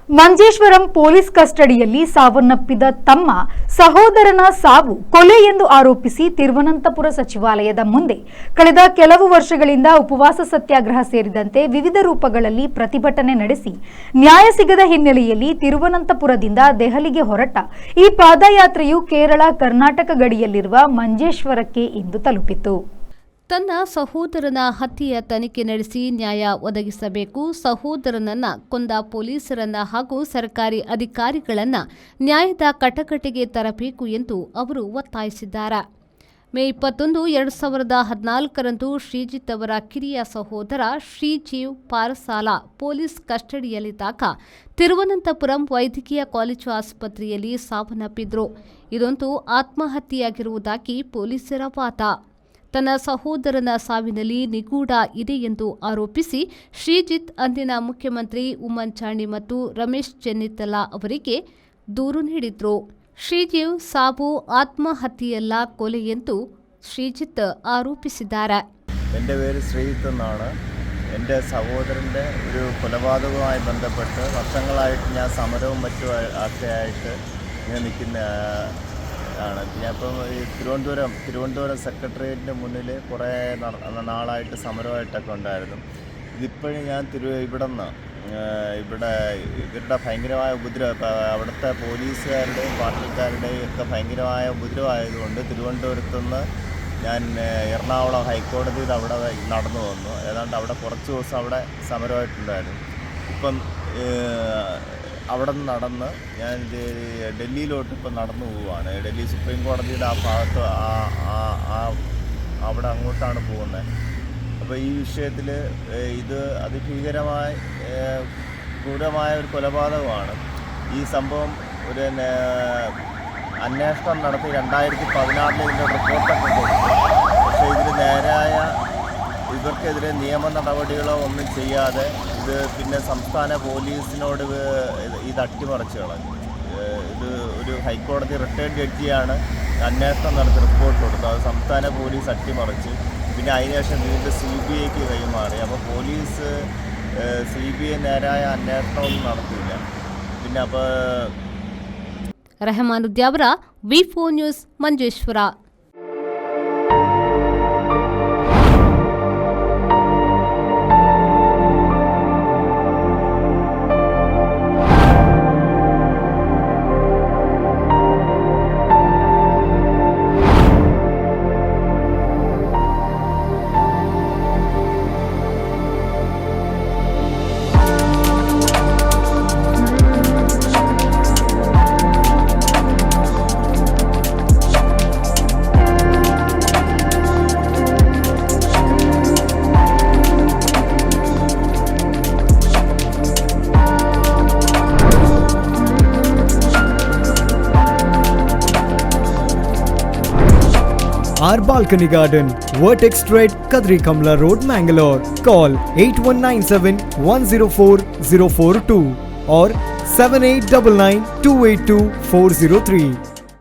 Manjeshwaram police ಕಸ್ಟಡಿಯಲ್ಲಿ ಸಾವನ್ನಪ್ಪಿದ ತಮ್ಮ ಸಹೋದರನ ಸಾವು ಕೊಲೆ ಎಂದು ಆರೋಪಿಸಿ ತಿರುವನಂತಪುರ ಸಚಿವಾಲಯದ ಮುಂದೆ ಕಳೆದ ಕೆಲವು ವರ್ಷಗಳಿಂದ ಉಪವಾಸ ಸತ್ಯಾಗ್ರಹ ಸೇರಿದಂತೆ ವಿವಿಧ ರೂಪಗಳಲ್ಲಿ ಪ್ರತಿಭಟನೆ ನಡೆಸಿ ನ್ಯಾಯ ಸಿಗದ ಹಿನ್ನೆಲೆಯಲ್ಲಿ ತಿರುವನಂತಪುರದಿಂದ ದೆಹಲಿಗೆ ಹೊರಟ ಈ ಪಾದಯಾತ್ರೆಯು ಕೇರಳ ಕರ್ನಾಟಕ ಗಡಿಯಲ್ಲಿರುವ ಮಂಜೇಶ್ವರಕ್ಕೆ ಇಂದು ತಲುಪಿತು. ತನ್ನ ಸಹೋದರನ ಹತ್ಯೆಯ ತನಿಖೆ ನಡೆಸಿ ನ್ಯಾಯ ಒದಗಿಸಬೇಕು, ಸಹೋದರನನ್ನ ಕೊಂದ ಪೊಲೀಸರನ್ನ ಹಾಗೂ ಸರ್ಕಾರಿ ಅಧಿಕಾರಿಗಳನ್ನ ನ್ಯಾಯದ ಕಟಕಟೆಗೆ ತರಬೇಕು ಎಂದು ಅವರು ಒತ್ತಾಯಿಸಿದ್ದಾರೆ. ಮೇ 21, 2014ರಂದು ಶ್ರೀಜಿತ್ ಅವರ ಕಿರಿಯ ಸಹೋದರ ಶ್ರೀಜೀವ್ ಪಾರಸಾಲ ಪೊಲೀಸ್ ಕಸ್ಟಡಿಯಲ್ಲಿದ್ದಾಗ ತಿರುವನಂತಪುರಂ ವೈದ್ಯಕೀಯ ಕಾಲೇಜು ಆಸ್ಪತ್ರೆಯಲ್ಲಿ ಸಾವನ್ನಪ್ಪಿದ್ರು. ಇದೊಂದು ಆತ್ಮಹತ್ಯೆಯಾಗಿರುವುದಾಗಿ ಪೊಲೀಸರ ವಾದ. ತನ್ನ ಸಹೋದರನ ಸಾವಿನಲ್ಲಿ ನಿಗೂಢ ಇದೆ ಎಂದು ಆರೋಪಿಸಿ ಶ್ರೀಜಿತ್ ಅಂದಿನ ಮುಖ್ಯಮಂತ್ರಿ ಉಮ್ಮನ್ ಚಾಂಡಿ ಮತ್ತು ರಮೇಶ್ ಚೆನ್ನಿತ್ತಲ ಅವರಿಗೆ ದೂರು ನೀಡಿದ್ರು. ಶ್ರೀಜೀವ್ ಸಾವು ആത്മഹത്യയല്ല കൊല ಎಂದು ಶ್ರೀಜಿತ್ ആരോപിಸಿದ್ದಾರೆ. എൻ്റെ പേര് ശ്രീജിത്ത് എന്നാണ്. എൻ്റെ സഹോദരൻ്റെ ഒരു കൊലപാതകവുമായി ബന്ധപ്പെട്ട് വർഷങ്ങളായിട്ട് ഞാൻ സമരവും മറ്റും ഒക്കെ ആയിട്ട് ഇങ്ങനെ നിൽക്കുന്ന ആണ്. ഞാനിപ്പം ഈ തിരുവനന്തപുരം സെക്രട്ടേറിയറ്റിൻ്റെ മുന്നിൽ കുറേ നാളായിട്ട് സമരമായിട്ടൊക്കെ ഉണ്ടായിരുന്നു. ഇതിപ്പോഴും ഞാൻ ഇവിടെ ഇവരുടെ ഭയങ്കരമായ ഉപദ്രവം, അവിടുത്തെ പോലീസുകാരുടെയും പാർട്ടിക്കാരുടെയും ഒക്കെ ഭയങ്കരമായ ഉപദ്രവമായതുകൊണ്ട് തിരുവനന്തപുരത്തുനിന്ന് ഞാൻ എറണാകുളം ഹൈക്കോടതിയിൽ അവിടെ നടന്നു വന്നു. ഏതാണ്ട് അവിടെ കുറച്ച് ദിവസം അവിടെ സമരമായിട്ടുണ്ടായിരുന്നു. ഇപ്പം അവിടെ നിന്ന് നടന്ന് ഞാൻ ഡൽഹിയിലോട്ട് ഇപ്പം നടന്നു പോവുകയാണ്. ഡൽഹി സുപ്രീം കോടതിയുടെ ആ ഭാഗത്ത് അവിടെ അങ്ങോട്ടാണ് പോകുന്നത്. അപ്പോൾ ഈ വിഷയത്തിൽ ഇത് അതിഭീകരമായ ക്രൂരമായ ഒരു കൊലപാതകമാണ്. ഈ സംഭവം ഒരു അന്വേഷണം നടത്തി 2016 ഇതിൻ്റെ റിപ്പോർട്ടൊക്കെ കൊടുത്തു. പക്ഷേ ഇതിൽ നേരായ ഇവർക്കെതിരെ നിയമ നടപടികളോ ഒന്നും ചെയ്യാതെ ഇത് പിന്നെ സംസ്ഥാന പോലീസിനോട് ഇത് അട്ടിമറിച്ച് കളഞ്ഞു. ഇത് ഒരു ഹൈക്കോടതി റിട്ടയർഡ് ജഡ്ജിയാണ് അന്വേഷണം നടത്തി റിപ്പോർട്ട് കൊടുത്തത്. അത് സംസ്ഥാന പോലീസ് അട്ടിമറിച്ച് പിന്നെ അതിനുശേഷം വീണ്ടും CBIക്ക് കൈമാറി. അപ്പോൾ പോലീസ് CBI നേരായ അന്വേഷണമൊന്നും നടത്തിയില്ല. പിന്നെ അപ്പോൾ റഹ്മാനുദ്ദീൻ V4 news Manjeshwar. Our balcony garden, Vertex Street, Kadri Kamla Road, Mangalore. Call 8197 104 042 or 7899 282 403.